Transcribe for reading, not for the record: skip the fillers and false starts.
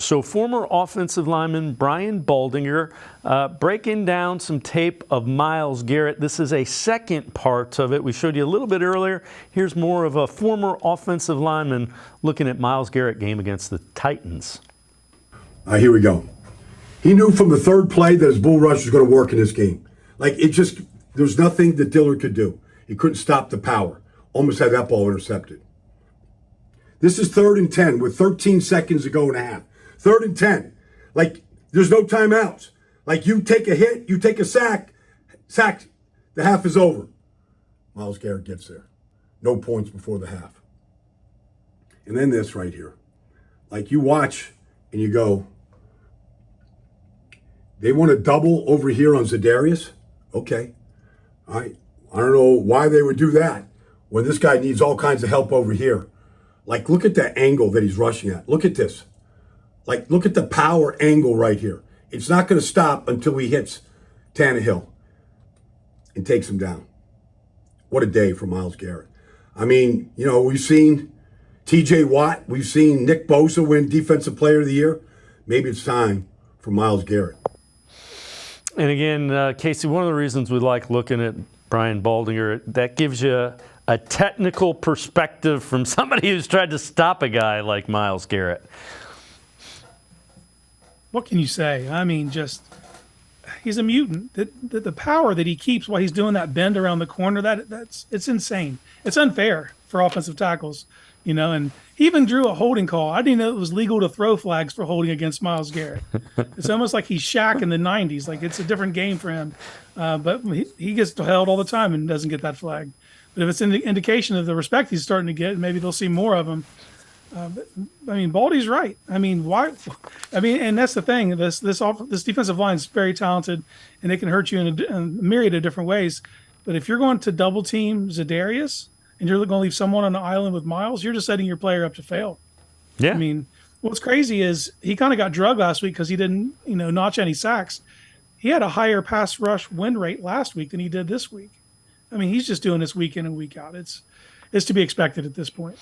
So former offensive lineman Brian Baldinger breaking down some tape of Myles Garrett. This is a second part of it. We showed you a little bit earlier. Here's more of a former offensive lineman looking at Myles Garrett game against the Titans. Here we go. He knew from the third play that his bull rush was going to work in this game. There's nothing that Dillard could do. He couldn't stop the power. Almost had that ball intercepted. This is 3rd and 10 with 13 seconds to go and a half. 3rd and 10. There's no timeouts. You take a hit, you take a sack, the half is over. Myles Garrett gets there. No points before the half. And then this right here. You watch and you go, they want to double over here on Zadarius? Okay. All right. I don't know why they would do that when this guy needs all kinds of help over here. Look at the angle that he's rushing at. Look at this. Look at the power angle right here. It's not going to stop until he hits Tannehill and takes him down. What a day for Myles Garrett. We've seen T.J. Watt. We've seen Nick Bosa win Defensive Player of the Year. Maybe it's time for Myles Garrett. And again, Casey, one of the reasons we like looking at Brian Baldinger, that gives you a technical perspective from somebody who's tried to stop a guy like Myles Garrett. What can you say? He's a mutant. The power that he keeps while he's doing that bend around the corner, it's insane. It's unfair for offensive tackles, and he even drew a holding call. I didn't know it was legal to throw flags for holding against Myles Garrett. It's almost like he's Shaq in the 90s. It's a different game for him. But he gets held all the time and doesn't get that flag. But if it's an indication of the respect he's starting to get, maybe they'll see more of him. Baldy's right. Why? And that's the thing. This defensive line is very talented, and it can hurt you in a myriad of different ways. But if you're going to double team Zadarius and you're going to leave someone on the island with Myles, you're just setting your player up to fail. Yeah. What's crazy is he kind of got drugged last week because he didn't, notch any sacks. He had a higher pass rush win rate last week than he did this week. He's just doing this week in and week out. It's to be expected at this point.